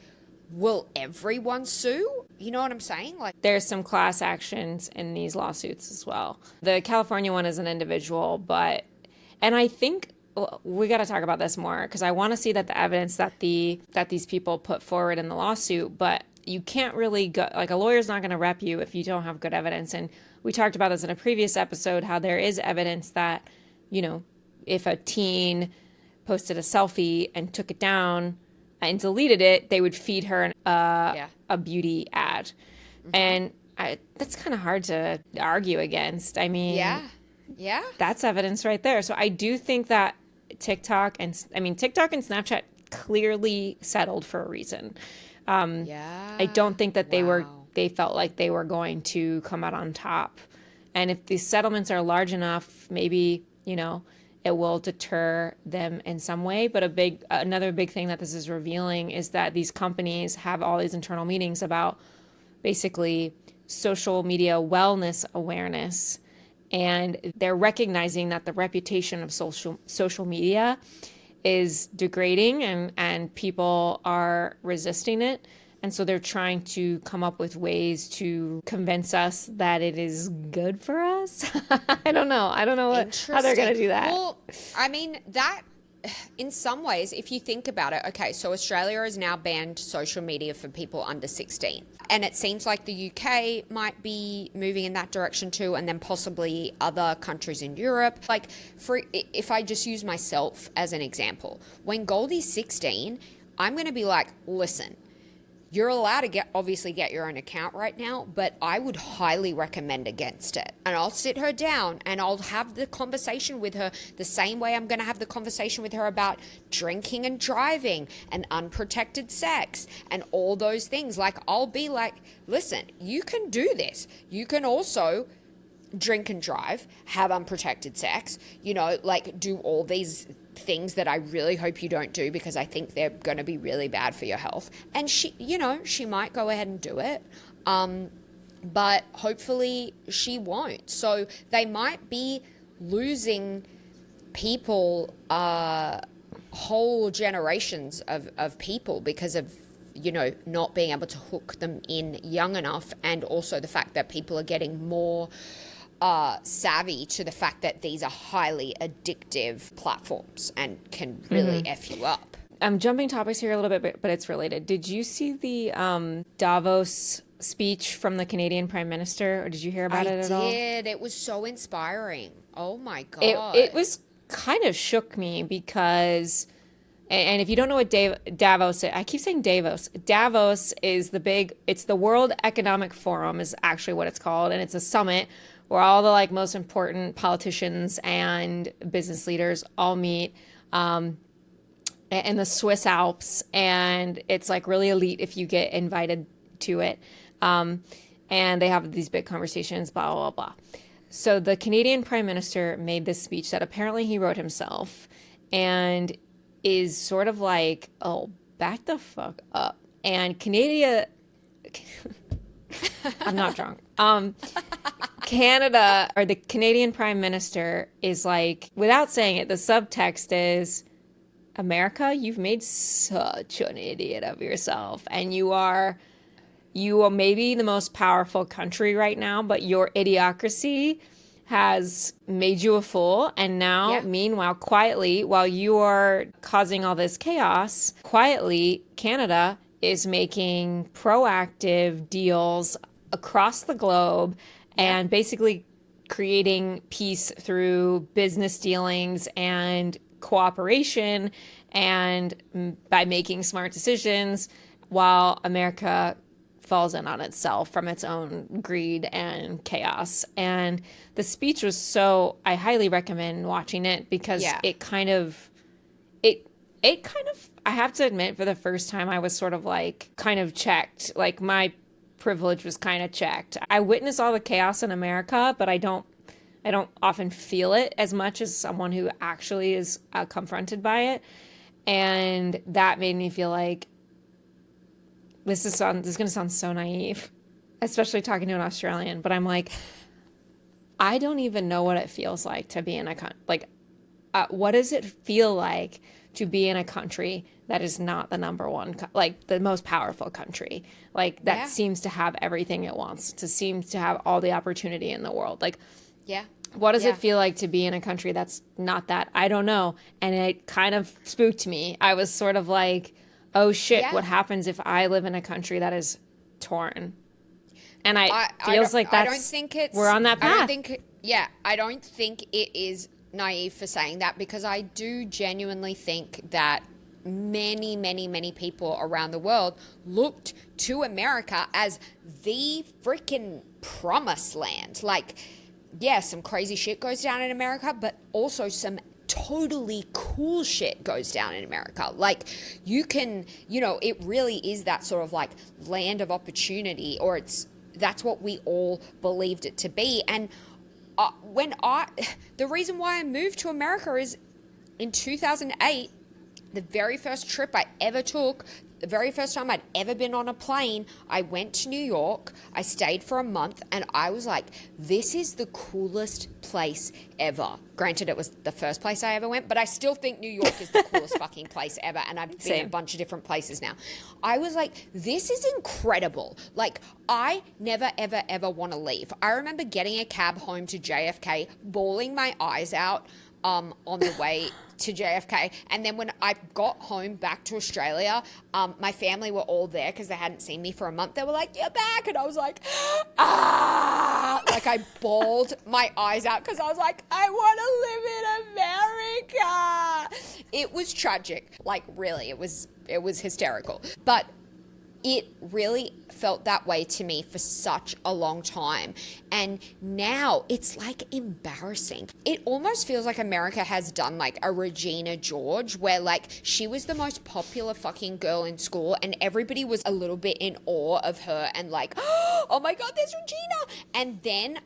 will everyone sue? You know what I'm saying? Like, there's some class actions in these lawsuits as well. The California one is an individual, and I think we got to talk about this more, because I want to see that the evidence that these people put forward in the lawsuit, but you can't really go, like, a lawyer's not going to rep you if you don't have good evidence. And we talked about this in a previous episode, how there is evidence that, you know, if a teen posted a selfie and took it down and deleted it, they would feed her a beauty ad. And that's kind of hard to argue against. I mean, that's evidence right there. So I do think that TikTok and Snapchat clearly settled for a reason. I don't think that they felt like they were going to come out on top. And if these settlements are large enough, maybe, you know, it will deter them in some way. But another big thing that this is revealing is that these companies have all these internal meetings about basically social media wellness awareness. And they're recognizing that the reputation of social media is degrading, and people are resisting it. And so they're trying to come up with ways to convince us that it is good for us. I don't know how they're going to do that. Well, I mean, that in some ways, if you think about it, okay, so Australia has now banned social media for people under 16. And it seems like the UK might be moving in that direction too, and then possibly other countries in Europe. Like, if I just use myself as an example, when Goldie's 16, I'm going to be like, listen, you're allowed to obviously get your own account right now, but I would highly recommend against it. And I'll sit her down and I'll have the conversation with her the same way I'm going to have the conversation with her about drinking and driving and unprotected sex and all those things. Like, I'll be like, listen, you can do this. You can also drink and drive, have unprotected sex, you know, like, do all these things that I really hope you don't do, because I think they're going to be really bad for your health. And she, you know, she might go ahead and do it, but hopefully she won't. So they might be losing people, whole generations of people, because of, you know, not being able to hook them in young enough, and also the fact that people are getting more savvy to the fact that these are highly addictive platforms and can really F you up. I'm jumping topics here a little bit, but it's related. Did you see the Davos speech from the Canadian Prime Minister, or did you hear about I it at all? did. It was so inspiring. Oh my It God. was kind of shook me because, and if you don't know what Davos is, I keep saying Davos. Davos is it's the World Economic Forum is actually what it's called, and it's a summit where all the like most important politicians and business leaders all meet. In the Swiss Alps, and it's like really elite if you get invited to it. And they have these big conversations, blah, blah, blah. So the Canadian Prime Minister made this speech that apparently he wrote himself and is sort of like, oh, back the fuck up. And Canada, I'm not drunk. Canada, or the Canadian Prime Minister is like, without saying it, the subtext is, America, you've made such an idiot of yourself, and you are maybe the most powerful country right now, but your idiocracy has made you a fool. And now, Yeah. meanwhile, quietly, while you are causing all this chaos, quietly, Canada is making proactive deals across the globe and basically creating peace through business dealings and cooperation and by making smart decisions while America falls in on itself from its own greed and chaos. And the speech was I highly recommend watching it because Yeah. it kind of I have to admit, for the first time I was sort of like kind of checked. Like my privilege was kind of checked. I witness all the chaos in America, but I don't often feel it as much as someone who actually is confronted by it. And that made me feel like this is going to sound so naive, especially talking to an Australian, but I'm like, I don't even know what it feels like to be in what does it feel like to be in a country that is not the number one, like the most powerful country, like that Yeah. seems to have everything it wants, to seems to have all the opportunity in the world. Like, Yeah. what does Yeah. it feel like to be in a country that's not that? I don't know. And it kind of spooked me. I was sort of like, oh shit, Yeah. what happens if I live in a country that is torn? And I feels like I don't think it's we're on that I don't path. think yeah, I don't think it is naive for saying that, because I do genuinely think that many people around the world looked to America as the freaking promised land. Like, yeah, some crazy shit goes down in America, but also some totally cool shit goes down in America. Like, it really is that sort of like land of opportunity, or that's what we all believed it to be. And the reason why I moved to America is in 2008, the very first trip I ever took, the very first time I'd ever been on a plane, I went to New York. I stayed for a month, and I was like, this is the coolest place ever. Granted, it was the first place I ever went, but I still think New York is the coolest fucking place ever, and I've been Same. a bunch of different places now. I was like, this is incredible. Like, I never, ever, ever want to leave. I remember getting a cab home to JFK, bawling my eyes out on the way to JFK. And then when I got home back to Australia, my family were all there because they hadn't seen me for a month. They were like, you're back. And I was like, ah, like I bawled my eyes out because I was like, I want to live in America. It was tragic. Like, really, it was hysterical. But it really felt that way to me for such a long time. And now it's like embarrassing. It almost feels like America has done like a Regina George, where like she was the most popular fucking girl in school and everybody was a little bit in awe of her and like, oh my God, there's Regina. And then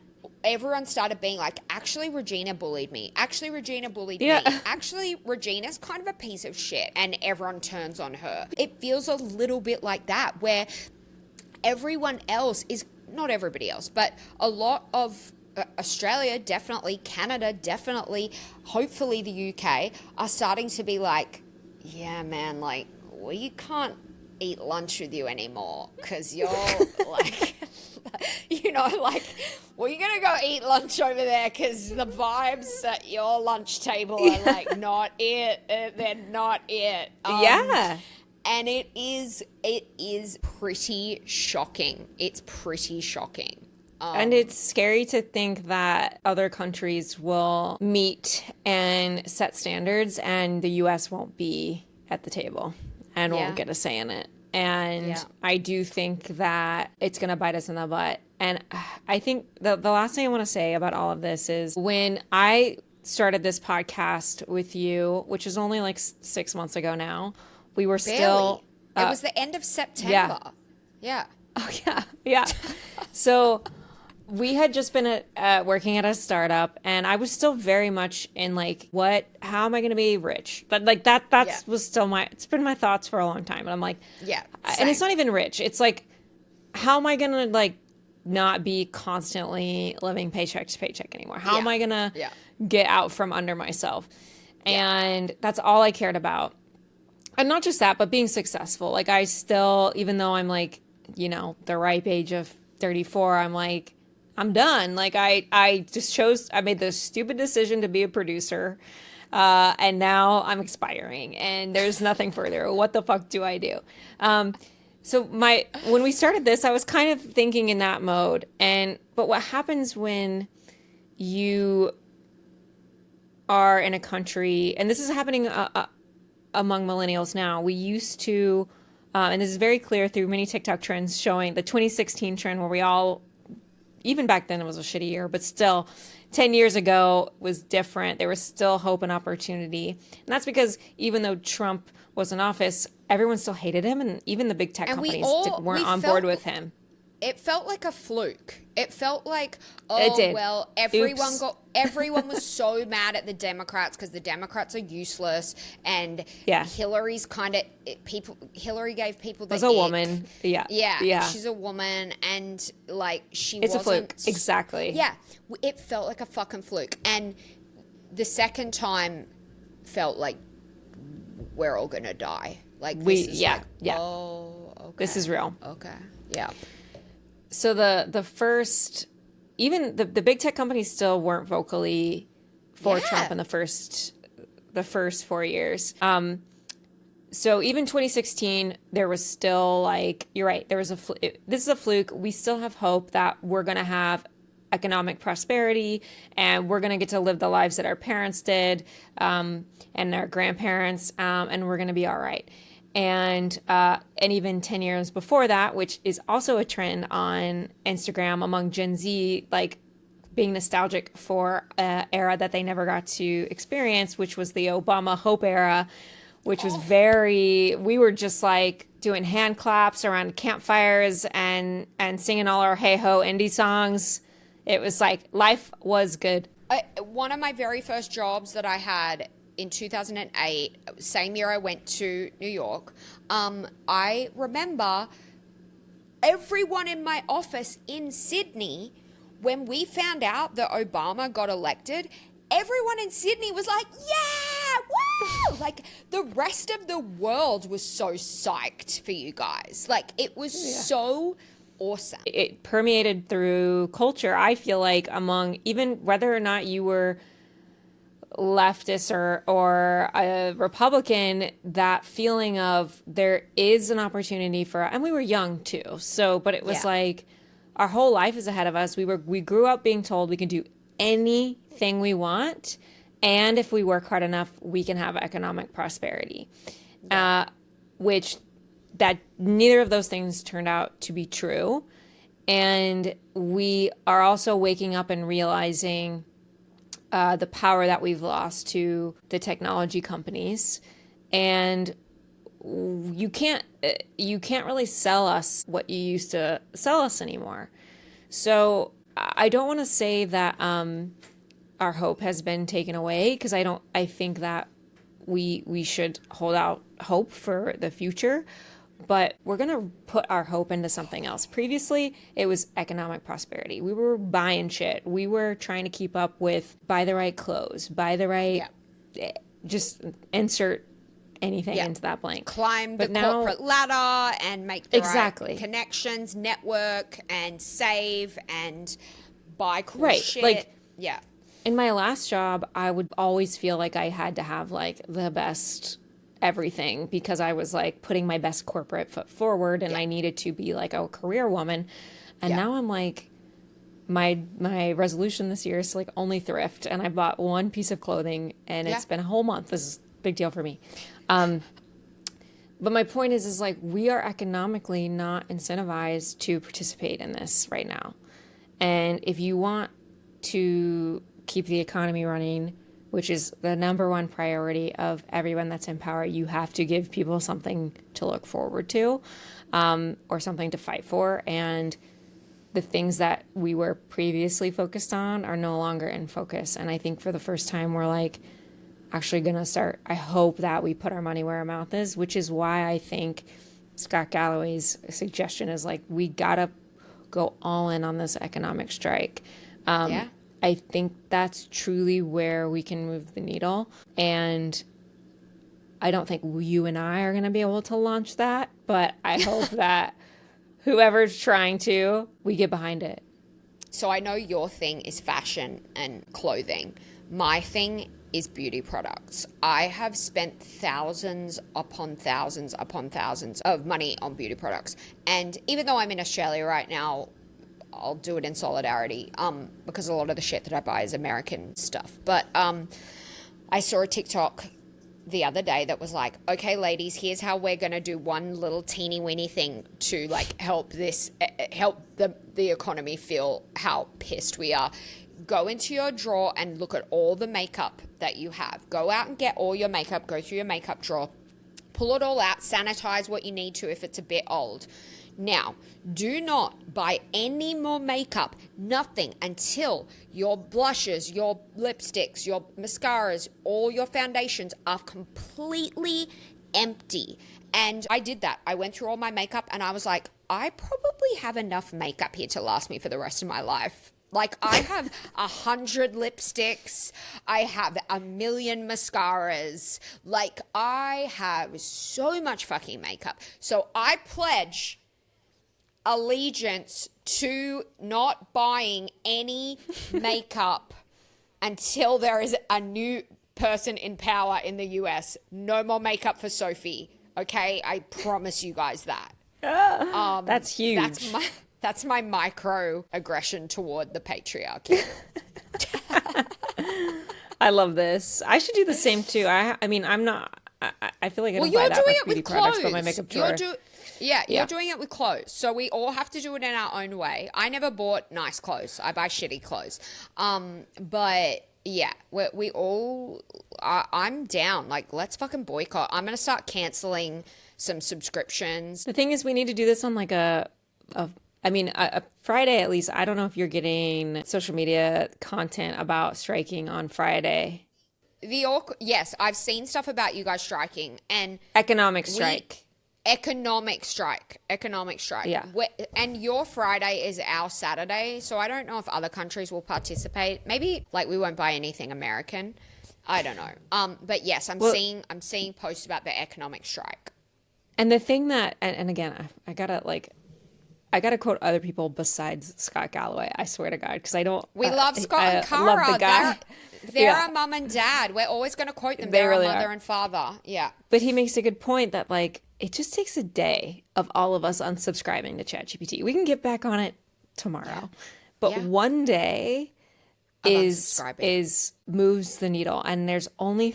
everyone started being like, actually, Regina bullied me. Actually, Regina bullied me. Actually, Regina's kind of a piece of shit, and everyone turns on her. It feels a little bit like that, where everyone else is, not everybody else, but a lot of Australia, definitely, Canada, definitely, hopefully the UK, are starting to be like, yeah, man, like, we can't eat lunch with you anymore because you're like, you know, like, well, you're gonna go eat lunch over there because the vibes at your lunch table are like not it. They're not it. Yeah. And it is pretty shocking. It's pretty shocking. And it's scary to think that other countries will meet and set standards and the US won't be at the table and won't get a say in it. And I do think that it's going to bite us in the butt. And I think the last thing I want to say about all of this is when I started this podcast with you, which is only like 6 months ago now, we were still... it was the end of September. Yeah. Oh, yeah. Yeah. So... we had just been working at a startup, and I was still very much in like, how am I going to be rich? But like that was still it's been my thoughts for a long time. And I'm like, same. And it's not even rich. It's like, how am I going to like not be constantly living paycheck to paycheck anymore? How am I going to get out from under myself? And that's all I cared about. And not just that, but being successful. Like I still, even though I'm like, you know, the ripe age of 34, I'm like, I'm done. Like I made the stupid decision to be a producer. And now I'm expiring and there's nothing further. What the fuck do I do? So when we started this, I was kind of thinking in that mode. But what happens when you are in a country, and this is happening among millennials now, we used to, and this is very clear through many TikTok trends showing the 2016 trend where we all, even back then it was a shitty year, but still 10 years ago was different. There was still hope and opportunity. And that's because even though Trump was in office, everyone still hated him. And even the big tech companies weren't on board with him. It felt like a fluke. It felt like, everyone was so mad at the Democrats because the Democrats are useless, and Hillary's Hillary gave people the was a woman. Yeah. She's a woman, and like it's a fluke. Exactly. Yeah, it felt like a fucking fluke, and the second time felt like we're all gonna die. Like oh, okay, this is real. Okay, yeah. So the first, even the big tech companies still weren't vocally for Trump in the first 4 years. So even 2016, there was still like, you're right, there was this is a fluke. We still have hope that we're going to have economic prosperity and we're going to get to live the lives that our parents did and our grandparents, and we're going to be all right. And even 10 years before that, which is also a trend on Instagram among Gen Z, like being nostalgic for an era that they never got to experience, which was the Obama Hope era, which was we were just like doing hand claps around campfires and singing all our hey-ho indie songs. It was like life was good. One of my very first jobs that I had in 2008, same year I went to New York, I remember everyone in my office in Sydney, when we found out that Obama got elected, everyone in Sydney was like, yeah, woo! Like the rest of the world was so psyched for you guys. Like it was so awesome. It permeated through culture, I feel like, among even whether or not you were leftist or a Republican, that feeling of there is an opportunity for, and we were young too. So, but it was like our whole life is ahead of us. We grew up being told we can do anything we want, and if we work hard enough, we can have economic prosperity. Which that neither of those things turned out to be true. And we are also waking up and realizing the power that we've lost to the technology companies, and you can't really sell us what you used to sell us anymore. So I don't want to say that our hope has been taken away, because I think that we should hold out hope for the future. But we're going to put our hope into something else. Previously, it was economic prosperity. We were buying shit. We were trying to keep up with, buy the right clothes, buy the right, just insert anything into that blank. Climb the corporate ladder and make the right connections, network and save and buy cool shit. Like, in my last job, I would always feel like I had to have like the best everything because I was like putting my best corporate foot forward and I needed to be like a career woman. And now I'm like, my resolution this year is to like only thrift, and I bought one piece of clothing and it's been a whole month. This is a big deal for me. But my point is like we are economically not incentivized to participate in this right now. And if you want to keep the economy running, which is the number one priority of everyone that's in power, you have to give people something to look forward to, or something to fight for. And the things that we were previously focused on are no longer in focus. And I think for the first time, we're like actually going to start, I hope that we put our money where our mouth is, which is why I think Scott Galloway's suggestion is like, we got to go all in on this economic strike. I think that's truly where we can move the needle. And I don't think you and I are going to be able to launch that, but I hope that whoever's trying to, we get behind it. So I know your thing is fashion and clothing. My thing is beauty products. I have spent thousands upon thousands upon thousands of money on beauty products. And even though I'm in Australia right now, I'll do it in solidarity, because a lot of the shit that I buy is American stuff. But I saw a TikTok the other day that was like, okay, ladies, here's how we're going to do one little teeny weeny thing to like help the economy feel how pissed we are. Go into your drawer and look at all the makeup that you have. Go out and get all your makeup, go through your makeup drawer, pull it all out, sanitize what you need to if it's a bit old. Now, do not buy any more makeup, nothing, until your blushes, your lipsticks, your mascaras, all your foundations are completely empty. And I did that. I went through all my makeup and I was like, I probably have enough makeup here to last me for the rest of my life. Like, I have 100 lipsticks. I have 1,000,000 mascaras. Like, I have so much fucking makeup. So I pledge allegiance to not buying any makeup until there is a new person in power in the US. No more makeup for Sophie. Okay? I promise you guys that. That's huge. That's my micro-aggression toward the patriarchy. I love this. I should do the same too. I mean, I'm not, I feel like I don't buy that much beauty products, but my makeup drawer. You're doing it with clothes. So we all have to do it in our own way. I never bought nice clothes. I buy shitty clothes. But yeah, we all, I'm down. Like, let's fucking boycott. I'm going to start canceling some subscriptions. The thing is, we need to do this on like a Friday at least. I don't know if you're getting social media content about striking on Friday. Yes, I've seen stuff about you guys striking and economic strike. Economic strike. Yeah. And your Friday is our Saturday, so I don't know if other countries will participate. Maybe like we won't buy anything American. I don't know. But yes, I'm seeing posts about the economic strike. And the thing that, and again, I gotta quote other people besides Scott Galloway. I swear to God, because I don't. We love Scott and Cara. Love the guy. They're our mum and dad. We're always going to quote them. They're really our mother and father. Yeah. But he makes a good point that like it just takes a day of all of us unsubscribing to ChatGPT. We can get back on it tomorrow, but one day is moves the needle. And there's only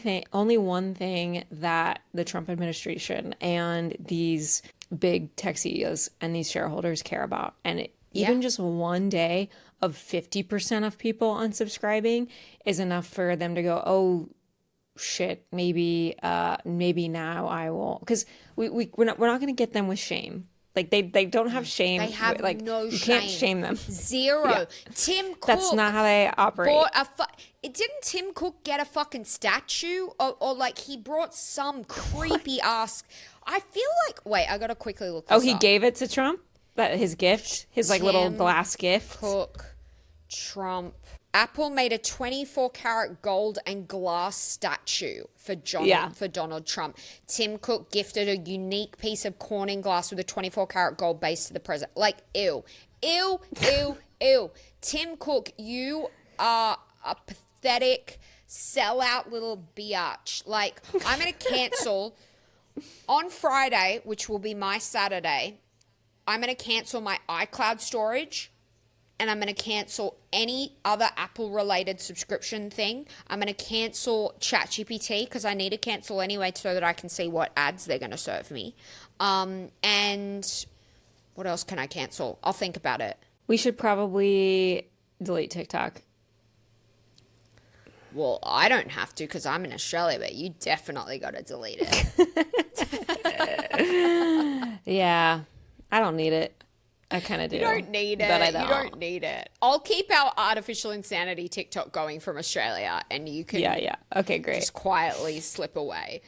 one thing that the Trump administration and these big tech CEOs and these shareholders care about. And even just one day of 50% of people unsubscribing is enough for them to go, oh shit, maybe now I won't. Because we're not going to get them with shame. Like they don't have shame. They have like, no you shame. Can't shame them. Zero. Yeah. Tim Cook. That's not how they operate. Didn't Tim Cook get a fucking statue? Or like he brought some creepy ass. I feel like, wait, I got to quickly look this he up. gave it to Trump? His gift? His like little glass gift? Cook, Trump Apple made a 24 karat gold and glass statue for Donald Trump. Tim Cook gifted a unique piece of Corning glass with a 24 karat gold base to the president. Like, ew. Ew, ew, ew. Tim Cook, you are a pathetic sellout little biatch. Like, I'm going to cancel on Friday, which will be my Saturday. I'm going to cancel my iCloud storage, and I'm going to cancel any other Apple-related subscription thing. I'm going to cancel ChatGPT because I need to cancel anyway so that I can see what ads they're going to serve me. And what else can I cancel? I'll think about it. We should probably delete TikTok. Well, I don't have to because I'm in Australia, but you definitely got to delete it. Yeah, I don't need it. I kind of do. You don't need it. But I don't. You don't need it. I'll keep our artificial insanity TikTok going from Australia, and you can Okay, great. just quietly slip away.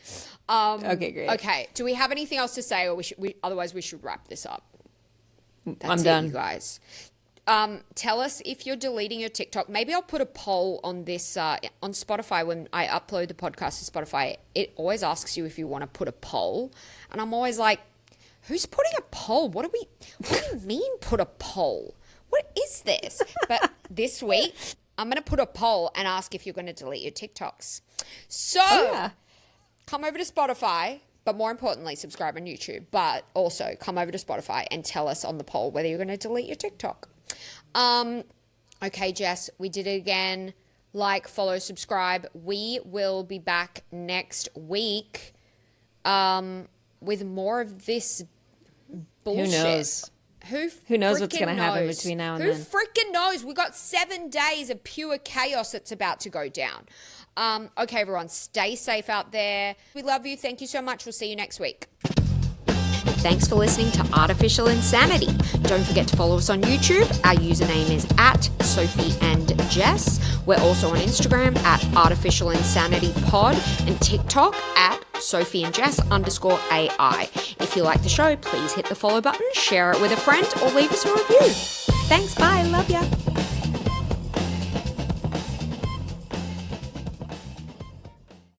Okay, great. Okay. Do we have anything else to say, or otherwise we should wrap this up? I'm done, you guys. Tell us if you're deleting your TikTok. Maybe I'll put a poll on this on Spotify when I upload the podcast to Spotify. It always asks you if you want to put a poll, and I'm always like, who's putting a poll? What do you mean put a poll? What is this? But this week, I'm going to put a poll and ask if you're going to delete your TikToks. So come over to Spotify, but more importantly, subscribe on YouTube. But also come over to Spotify and tell us on the poll whether you're going to delete your TikTok. Okay, Jess, we did it again. Like, follow, subscribe. We will be back next week with more of this bullshit. Who knows? Who knows what's going to happen between now and then? Who freaking knows? We got 7 days of pure chaos that's about to go down. Okay, everyone, stay safe out there. We love you. Thank you so much. We'll see you next week. Thanks for listening to Artificial Insanity. Don't forget to follow us on YouTube. Our username is @SophieandJess. We're also on Instagram @ArtificialInsanityPod and TikTok @SophieandJess_AI. If you like the show, please hit the follow button, share it with a friend, or leave us a review. Thanks. Bye. Love ya.